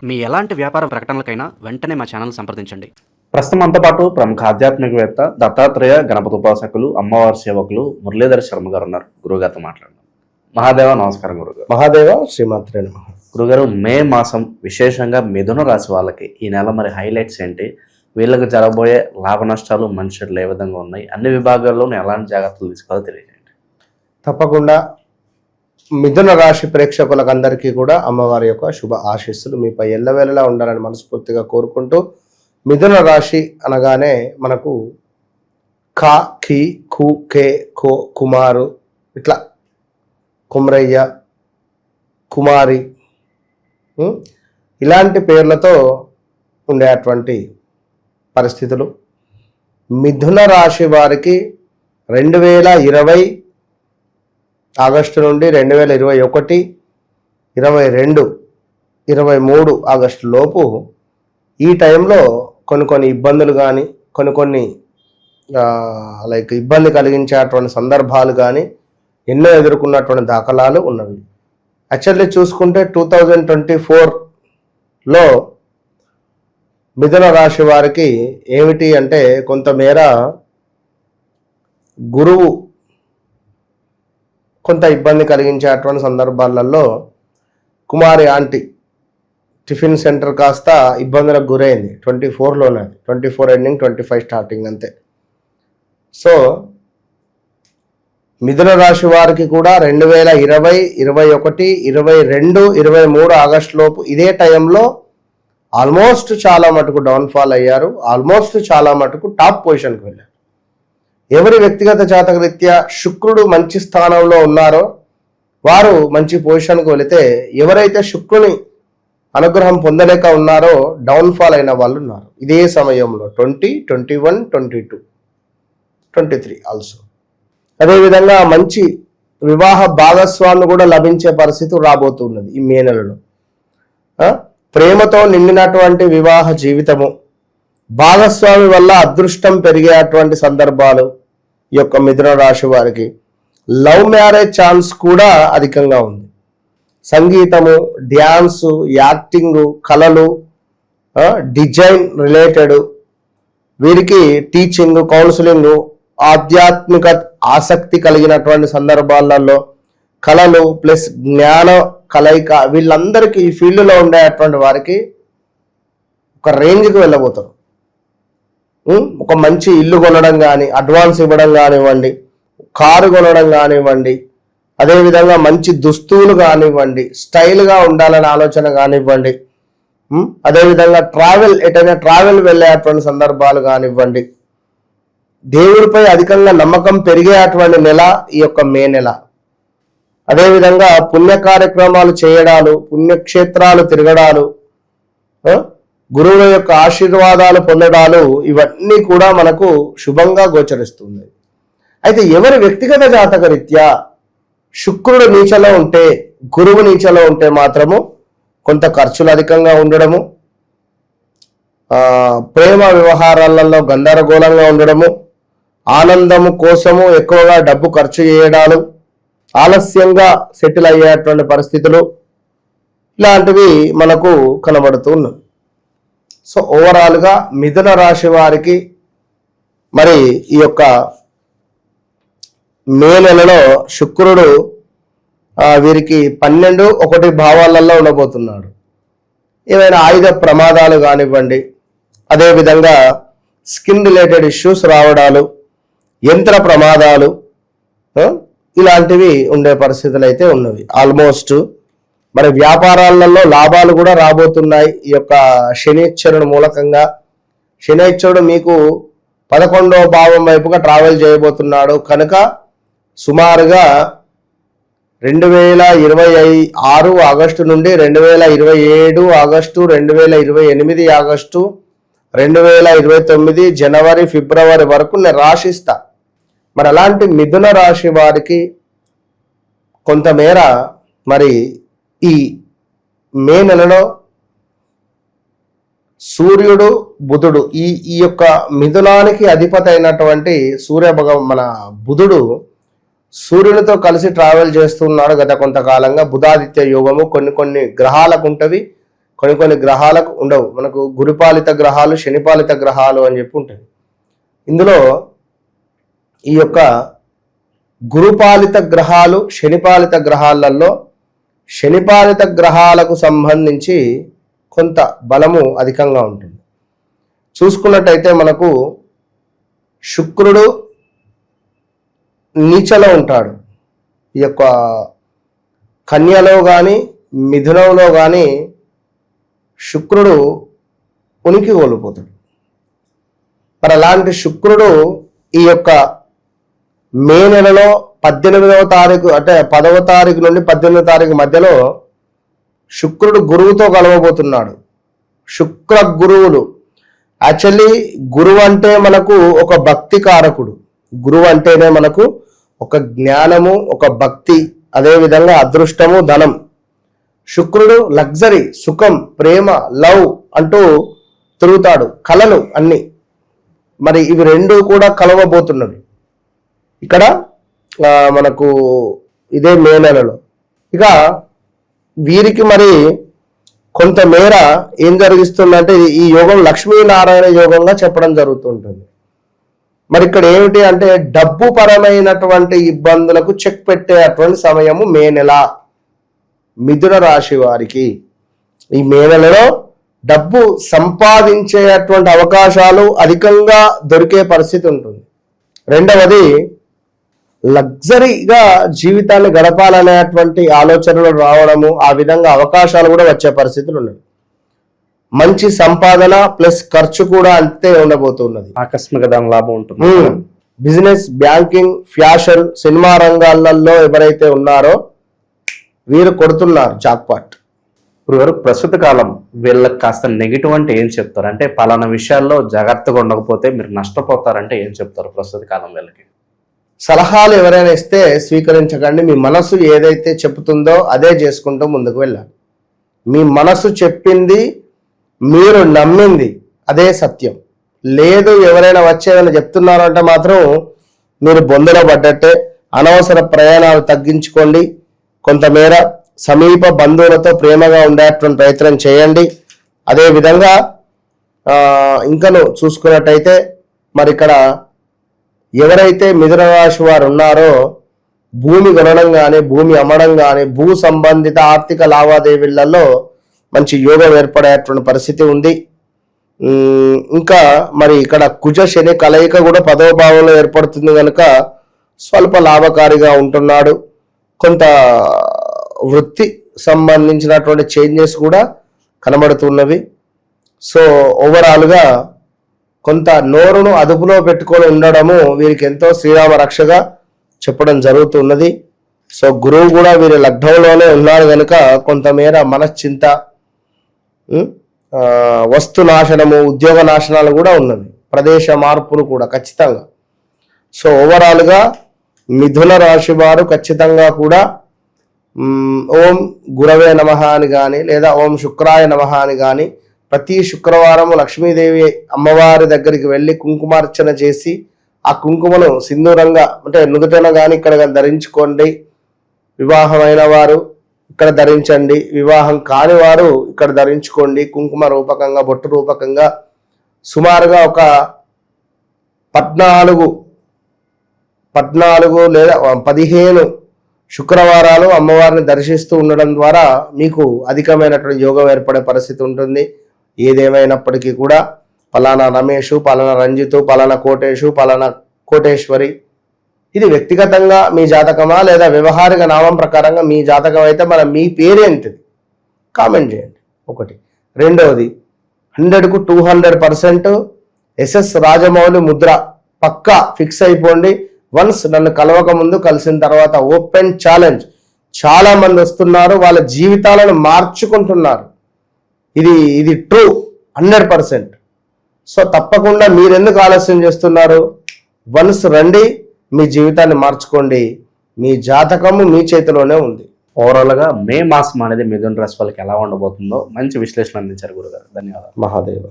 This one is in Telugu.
మీ ఎలాంటి వ్యాపార ప్రకటనలకైనా వెంటనే మా ఛానల్ సంప్రదించండి. ప్రస్తుతం మనతో పాటు ప్రముఖ ఆధ్యాత్మికవేత్త దత్తాత్రేయ గణపతి ఉపాసకులు అమ్మవారి సేవకులు మురళీధర శర్మ గారు ఉన్నారు. గురుగారితో మాట్లాడదాం. మహాదేవ నమస్కారం గురుగారు. మహాదేవ శ్రీమాత్రే నమః. గురుగారు, మే మాసం విశేషంగా మిథున రాశి వాళ్ళకి ఈ నెల మరి హైలైట్స్ ఏంటి? వీళ్ళకి జరగబోయే లాభ నష్టాలు మనుషులు ఏ విధంగా ఉన్నాయి? అన్ని విభాగాల్లోనూ ఎలాంటి జాగ్రత్తలు తీసుకోవాలో తెలియజేయండి. తప్పకుండా మిథున రాశి ప్రేక్షకులకు అందరికీ కూడా అమ్మవారి యొక్క శుభ ఆశీస్సులు మీపై ఎల్లవేళలా ఉండాలని మనస్ఫూర్తిగా కోరుకుంటూ, మిథున రాశి అనగానే మనకు కా, ఖీ, కు, కే, కో, కుమారు, ఇట్లా కుమ్రయ్య, కుమారి ఇలాంటి పేర్లతో ఉండేటువంటి పరిస్థితులు. మిథున రాశి వారికి 2020 ఆగస్టు నుండి 2021, 22, 23 ఆగస్టు లోపు ఈ టైంలో కొన్ని ఇబ్బందులు కానీ కొన్ని లైక్ ఇబ్బంది కలిగించేటువంటి సందర్భాలు కానీ ఎన్నో ఎదుర్కొన్నటువంటి దాఖలాలు ఉన్నవి. యాక్చువల్లీ చూసుకుంటే 2024లో మిథున రాశి వారికి ఏమిటి అంటే, కొంతమేర గురువు కొంత ఇబ్బంది కలిగించేటువంటి సందర్భాలలో కుమారి ఆంటీ టిఫిన్ సెంటర్ కాస్త ఇబ్బందులకు గురైంది. 24లోనే, 24 ఎండింగ్ 25 స్టార్టింగ్ అంతే. సో మిథున రాశి వారికి కూడా 2020, 21, 22, 23 ఆగస్టు లోపు ఇదే టైంలో ఆల్మోస్ట్ చాలా మటుకు డౌన్ఫాల్ అయ్యారు. ఆల్మోస్ట్ చాలా మటుకు టాప్ పొజిషన్కి వెళ్ళారు. ఎవరి వ్యక్తిగత జాతక రీత్యా శుక్రుడు మంచి స్థానంలో ఉన్నారో వారు మంచి పొజిషన్కి వెళితే, ఎవరైతే శుక్రుని అనుగ్రహం పొందలేక ఉన్నారో డౌన్ఫాల్ అయిన వాళ్ళు ఉన్నారు. ఇదే సమయంలో 20, 21, 22, 23 ఆల్సో. అదేవిధంగా మంచి వివాహ భాగస్వామి కూడా లభించే పరిస్థితి రాబోతున్నది ఈ మే నెలలో. ప్రేమతో నిండినటువంటి వివాహ జీవితము, భాగస్వామి వల్ల అదృష్టం పెరిగేటువంటి సందర్భాలు ఈ యొక్క మిథున రాశి వారికి. లవ్ మ్యారేజ్ ఛాన్స్ కూడా అధికంగా ఉంది. సంగీతము, డ్యాన్సు, యాక్టింగు, కళలు, డిజైన్ రిలేటెడ్, వీరికి టీచింగ్, కౌన్సిలింగ్, ఆధ్యాత్మిక ఆసక్తి కలిగినటువంటి సందర్భాలలో కళలు ప్లస్ జ్ఞాన కలయిక, వీళ్ళందరికీ ఈ ఫీల్డ్లో ఉండేటువంటి వారికి ఒక రేంజ్కి వెళ్ళబోతారు. ఒక మంచి ఇల్లు కొనడం కానీ, అడ్వాన్స్ ఇవ్వడం కానివ్వండి, కారు కొనడం కానివ్వండి, అదేవిధంగా మంచి దుస్తువులు కానివ్వండి, స్టైల్గా ఉండాలనే ఆలోచన కానివ్వండి, అదేవిధంగా ఎటైనా ట్రావెల్ వెళ్ళేటువంటి సందర్భాలు కానివ్వండి, దేవుడిపై అధికంగా నమ్మకం పెరిగేటువంటి నెల ఈ యొక్క మే నెల. అదేవిధంగా పుణ్య కార్యక్రమాలు చేయడాలు, పుణ్యక్షేత్రాలు తిరగడాలు, గురువుల యొక్క ఆశీర్వాదాలు పొందడాలు, ఇవన్నీ కూడా మనకు శుభంగా గోచరిస్తుంది. అయితే ఎవరి వ్యక్తిగత జాతక రీత్యా శుక్రుడు నీచలో ఉంటే, గురువు నీచలో ఉంటే మాత్రము కొంత ఖర్చులు అధికంగా ఉండడము, ప్రేమ వ్యవహారాలలో గందరగోళంగా ఉండడము, ఆనందము కోసము ఎక్కువగా డబ్బు ఖర్చు చేయడాలు, ఆలస్యంగా సెటిల్ అయ్యేటువంటి పరిస్థితులు, ఇలాంటివి మనకు కనబడుతూ ఉన్నాయి. సో ఓవరాల్గా మిథున రాశి వారికి మరి ఈ యొక్క మే నెలలో శుక్రుడు వీరికి 12, 1 భావాలలో ఉండబోతున్నాడు. ఏమైనా ఆయుధ ప్రమాదాలు కానివ్వండి, అదేవిధంగా స్కిన్ రిలేటెడ్ ఇష్యూస్ రావడాలు, యంత్ర ప్రమాదాలు, ఇలాంటివి ఉండే పరిస్థితులు అయితే ఉన్నవి. ఆల్మోస్ట్ మరి వ్యాపారాలలో లాభాలు కూడా రాబోతున్నాయి. ఈ యొక్క శనిశ్చరుడు మూలకంగా, శనిశ్చరుడు మీకు 11వ భావం వైపుగా ట్రావెల్ చేయబోతున్నాడు కనుక సుమారుగా 2026 ఆగస్టు నుండి 2027 ఆగస్టు, 2028 ఆగస్టు, 2029 జనవరి, ఫిబ్రవరి వరకు నేను రాశిస్తా. మరి అలాంటి మిథున రాశి వారికి కొంతమేర మరి ఈ మే నెలలో సూర్యుడు, బుధుడు, ఈ యొక్క మిథునానికి అధిపతి అయినటువంటి మన బుధుడు సూర్యునితో కలిసి ట్రావెల్ చేస్తున్నాడు గత కొంతకాలంగా. బుధాదిత్య యోగము కొన్ని గ్రహాలకు ఉంటుంది, కొన్ని గ్రహాలకు ఉండవు. మనకు గురుపాలిత గ్రహాలు, శనిపాలిత గ్రహాలు అని చెప్పి ఉంటాయి. ఇందులో ఈ యొక్క గురుపాలిత గ్రహాలు, శనిపాలిత గ్రహాలలో శనిపాలిత గ్రహాలకు సంబంధించి కొంత బలము అధికంగా ఉంటుంది. చూసుకున్నట్టయితే మనకు శుక్రుడు నీచలో ఉంటాడు. ఈ యొక్క కన్యలో కానీ మిథునంలో కానీ శుక్రుడు ఉనికి కోల్పోతాడు. మరి అలాంటి శుక్రుడు ఈ యొక్క మే నెలలో 18వ తారీఖు అంటే 10వ తారీఖు నుండి 18వ తారీఖు మధ్యలో శుక్రుడు గురువుతో కలవబోతున్నాడు. శుక్ర గురువులు యాక్చువల్లీ గురువు అంటే మనకు ఒక భక్తి కారకుడు. గురువు అంటేనే మనకు ఒక జ్ఞానము, ఒక భక్తి, అదేవిధంగా అదృష్టము, ధనం. శుక్రుడు లగ్జరీ, సుఖం, ప్రేమ, లవ్ అంటూ తిరుగుతాడు, కళలు అన్ని. మరి ఇవి రెండు కూడా కలవబోతున్నవి ఇక్కడ మనకు ఇదే మే నెలలో. ఇక వీరికి మరి కొంతమేర ఏం జరిగిస్తుందంటే ఈ యోగం లక్ష్మీనారాయణ యోగంగా చెప్పడం జరుగుతుంటుంది. మరి ఇక్కడ ఏమిటి అంటే డబ్బు పరమైనటువంటి ఇబ్బందులకు చెక్ పెట్టేటువంటి సమయము మే నెల. మిథున రాశి వారికి ఈ మే నెలలో డబ్బు సంపాదించేటువంటి అవకాశాలు అధికంగా దొరికే పరిస్థితి ఉంటుంది. రెండవది, లగ్జరీగా జీవితాన్ని గడపాలనేటువంటి ఆలోచనలు రావడము, ఆ విధంగా అవకాశాలు కూడా వచ్చే పరిస్థితులు ఉన్నాయి. మంచి సంపాదన ప్లస్ ఖర్చు కూడా అంతే ఉండబోతున్నది. ఆకస్మిక ధన లాభం ఉంటుంది. బిజినెస్, బ్యాంకింగ్, ఫ్యాషన్, సినిమా రంగాలలో ఎవరైతే ఉన్నారో వీరు కొడుతున్నారు జాక్పాట్. ఇప్పుడు ప్రస్తుత కాలం వీళ్ళకి కాస్త నెగిటివ్ అంటే ఏం చెప్తారు? అంటే పలానా విషయాల్లో జాగ్రత్తగా ఉండకపోతే మీరు నష్టపోతారంటే ఏం చెప్తారు ప్రస్తుత కాలం వీళ్ళకి? సలహాలు ఎవరైనా ఇస్తే స్వీకరించకండి. మీ మనసు ఏదైతే చెప్తుందో అదే చేసుకుంటూ ముందుకు వెళ్ళాలి. మీ మనసు చెప్పింది, మీరు నమ్మింది అదే సత్యం. లేదు ఎవరైనా వచ్చేదని చెప్తున్నారు అంటే మాత్రం మీరు బొందలో పడ్డట్టే. అనవసర ప్రయాణాలు తగ్గించుకోండి. కొంతమేర సమీప బంధువులతో ప్రేమగా ఉండేటువంటి ప్రయత్నం చేయండి. అదేవిధంగా ఇంకను చూసుకున్నట్టయితే మరి ఇక్కడ ఎవరైతే మిథున రాశి వారు ఉన్నారో భూమి కొనడం కానీ, భూమి అమ్మడం కానీ, భూ సంబంధిత ఆర్థిక లావాదేవీలలో మంచి యోగం ఏర్పడేటువంటి పరిస్థితి ఉంది. ఇంకా మరి ఇక్కడ కుజ శని కలయిక కూడా 10వ భావంలో ఏర్పడుతుంది కనుక స్వల్ప లాభకారిగా ఉంటున్నాడు. కొంత వృత్తి సంబంధించినటువంటి చేంజెస్ కూడా కనబడుతున్నవి. సో ఓవరాల్గా కొంత నోరును అదుపులో పెట్టుకొని ఉండడము వీరికి ఎంతో శ్రీరామ రక్షగా చెప్పడం జరుగుతున్నది. సో గురువు కూడా వీరి లగ్నంలోనే ఉన్నాడు కనుక కొంతమేర మనశ్చింత, వస్తు నాశనము, ఉద్యోగ నాశనాలు కూడా ఉన్నవి, ప్రదేశ మార్పులు కూడా ఖచ్చితంగా. సో ఓవరాల్గా మిథున రాశి వారు ఖచ్చితంగా కూడా ఓం గురవే నమః అని కానీ లేదా ఓం శుక్రాయ నమః అని కానీ ప్రతి శుక్రవారం లక్ష్మీదేవి అమ్మవారి దగ్గరికి వెళ్ళి కుంకుమార్చన చేసి ఆ కుంకుమను సింధూరంగా అంటే నుదుటన కానీ ఇక్కడ ధరించుకోండి. వివాహమైన వారు ఇక్కడ ధరించండి, వివాహం కాని వారు ఇక్కడ ధరించుకోండి. కుంకుమ రూపకంగా, బొట్టు రూపకంగా సుమారుగా ఒక 14 లేదా 15 శుక్రవారాలు అమ్మవారిని దర్శిస్తూ ఉండడం ద్వారా మీకు అధికమైనటువంటి యోగం ఏర్పడే పరిస్థితి ఉంటుంది. ఏదేమైనప్పటికీ కూడా పలానా రమేషు, పలానా రంజితు, పలానా కోటేషు, పలానా కోటేశ్వరి, ఇది వ్యక్తిగతంగా మీ జాతకమా లేదా వ్యవహారిక నామం ప్రకారంగా మీ జాతకం అయితే మన మీ పేరేంటిది కామెంట్ చేయండి. ఒకటి. రెండవది 100కు 200% ఎస్ఎస్ రాజమౌళి ముద్ర పక్కా ఫిక్స్ అయిపోండి. వన్స్ నన్ను కలవక ముందు, కలిసిన తర్వాత ఓపెన్ ఛాలెంజ్. చాలా మంది వస్తున్నారు, వాళ్ళ జీవితాలను మార్చుకుంటున్నారు. ఇది ట్రూ 100%. సో తప్పకుండా మీరెందుకు ఆలస్యం చేస్తున్నారు? వన్స్ రండి, మీ జీవితాన్ని మార్చుకోండి. మీ జాతకము మీ చేతిలోనే ఉంది. ఓవరాల్గా మే మాసం అనేది మిథున రాశి వాళ్ళకి ఎలా ఉండబోతుందో మంచి విశ్లేషణ అందించారు గురుగారు. ధన్యవాదాలు. మహాదేవ.